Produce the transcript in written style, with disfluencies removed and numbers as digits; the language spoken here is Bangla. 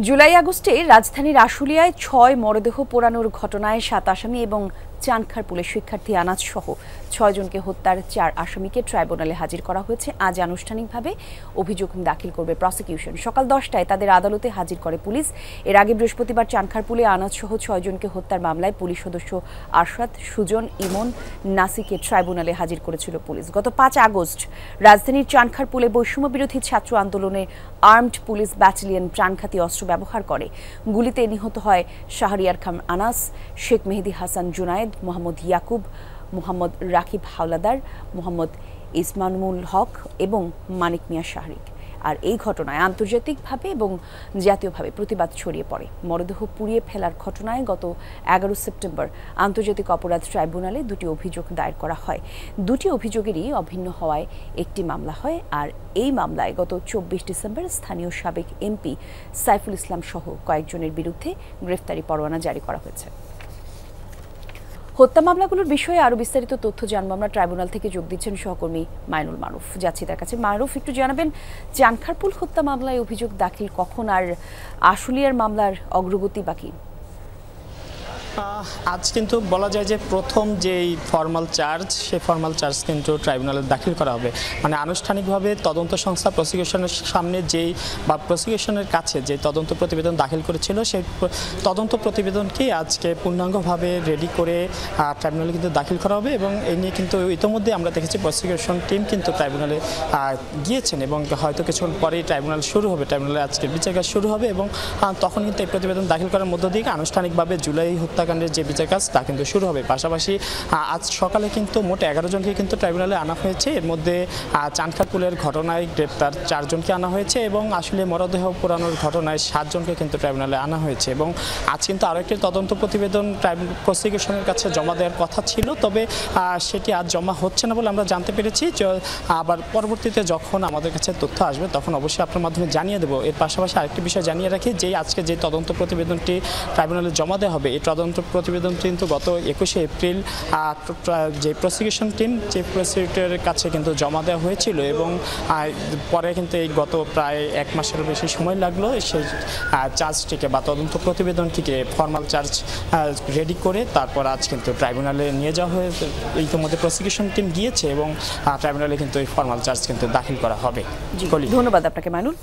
জুলাই আগস্টে রাজধানীর আশুলিয়ায় ৬ মরদেহ পোড়ানোর ঘটনায় ৭ আসামি এবং চানখারপুলের শিক্ষার্থী আনাজ সহ ৬ জনকে হত্যার ৪ আসামিকে ট্রাইব্যুনালে হাজির করা হয়েছে। আজ আনুষ্ঠানিকভাবে অভিযোগ দাখিল করবে প্রসিকিউশন। সকাল ১০টায় তাদের আদালতে হাজির করে পুলিশ। এর আগে বৃহস্পতিবার চানখারপুলে আনাজ সহ ৬ জনকে হত্যার মামলায় পুলিশ সদস্য আরশাদ, সুজন, ইমন, নাসিকে ট্রাইব্যুনালে হাজির করেছিল পুলিশ। গত ৫ আগস্ট রাজধানীর চানখারপুলে বৈষম্য বিরোধী ছাত্র আন্দোলনে আর্মড পুলিশ ব্যাটালিয়ন প্রাণঘাতী অস্ত্র ব্যবহার করে। গুলিতে নিহত হয় শাহরিয়ার খান আনাস, শেখ মেহেদী হাসান জুনায়েদ, মোহাম্মদ ইয়াকুব, মোহাম্মদ রাকিব হাওলাদার, মোহাম্মদ ইসমানুল হক এবং মানিক মিয়া শাহরিক। আর এই ঘটনায় আন্তর্জাতিকভাবে এবং জাতীয়ভাবে প্রতিবাদ ছড়িয়ে পড়ে। মরদেহ পুড়িয়ে ফেলার ঘটনায় গত ১১ সেপ্টেম্বর আন্তর্জাতিক অপরাধ ট্রাইব্যুনালে ২টি অভিযোগ দায়ের করা হয়। ২টি অভিযোগেরই অভিন্ন হওয়ায় একটি মামলা হয়। আর এই মামলায় গত ২৪ ডিসেম্বর স্থানীয় সাবেক এমপি সাইফুল ইসলাম সহ কয়েকজনের বিরুদ্ধে গ্রেফতারি পরোয়ানা জারি করা হয়েছে। হত্যা মামলাগুলোর বিষয়ে আরো বিস্তারিত তথ্য জানবো আমরা। ট্রাইব্যুনাল থেকে যোগ দিচ্ছেন সহকর্মী মাইনুল মারুফ। যাচ্ছি তার কাছে। মারুফ, একটু জানাবেন চানখারপুল হত্যা মামলায় অভিযোগ দাখিল কখন, আর আশুলিয়ার মামলার অগ্রগতি বাকি? আজ কিন্তু বলা যায় যে প্রথম যেই ফর্মাল চার্জ, সেই ফর্মাল চার্জ কিন্তু ট্রাইব্যুনালে দাখিল করা হবে। মানে আনুষ্ঠানিকভাবে তদন্ত সংস্থা প্রসিকিউশনের সামনে যেই বা প্রসিকিউশনের কাছে যে তদন্ত প্রতিবেদন দাখিল করেছিল, সেই তদন্ত প্রতিবেদনকেই আজকে পূর্ণাঙ্গভাবে রেডি করে ট্রাইব্যুনালে কিন্তু দাখিল করা হবে। এবং এই নিয়ে কিন্তু ইতিমধ্যে আমরা দেখেছি প্রসিকিউশন টিম কিন্তু ট্রাইব্যুনালে গিয়েছেন এবং হয়তো কিছুক্ষণ পরেই ট্রাইব্যুনাল শুরু হবে, ট্রাইব্যুনালে আজকে বিচার কাজ শুরু হবে। এবং তখন কিন্তু এই প্রতিবেদন দাখিল করার মধ্য দিয়ে আনুষ্ঠানিকভাবে জুলাই হত্যাকাণ্ডের যে বিচার কাজ তা কিন্তু শুরু হবে। পাশাপাশি আজ সকালে কিন্তু মোট ১১ জনকে কিন্তু ট্রাইব্যুনালে আনা হয়েছে। এর মধ্যে চানখারপুলের ঘটনায় গ্রেপ্তার ৪ জনকে আনা হয়েছে এবং আসলে মরদেহ পোড়ানোর ঘটনায় ৭ জনকে কিন্তু ট্রাইব্যুনালে আনা হয়েছে। এবং আজ কিন্তু আরও একটি তদন্ত প্রতিবেদন প্রসিকিউশনের কাছে জমা দেওয়ার কথা ছিল, তবে সেটি আজ জমা হচ্ছে না বলে আমরা জানতে পেরেছি। আবার পরবর্তীতে যখন আমাদের কাছে তথ্য আসবে তখন অবশ্যই আপনার মাধ্যমে জানিয়ে দেবো। এর পাশাপাশি আরেকটি বিষয় জানিয়ে রাখি যে আজকে যে তদন্ত প্রতিবেদনটি ট্রাইব্যুনালে জমা দেওয়া হবে, এই তদন্ত প্রতিবেদন কিন্তু গত ২১শে এপ্রিল যে প্রসিকিউশন টিম যে প্রসিকিউটরের কাছে কিন্তু জমা দেওয়া হয়েছিল এবং পরে কিন্তু এই গত প্রায় ১ মাসেরও বেশি সময় লাগলো সেই চার্জটিকে বা তদন্ত প্রতিবেদনটিকে ফর্মাল চার্জ রেডি করে তারপর আজ কিন্তু ট্রাইব্যুনালে নিয়ে যাওয়া হয়েছে। ইতিমধ্যে প্রসিকিউশন টিম গিয়েছে এবং ট্রাইব্যুনালে কিন্তু এই ফর্মাল চার্জ কিন্তু দাখিল করা হবে। ধন্যবাদ আপনাকে মাইনুল।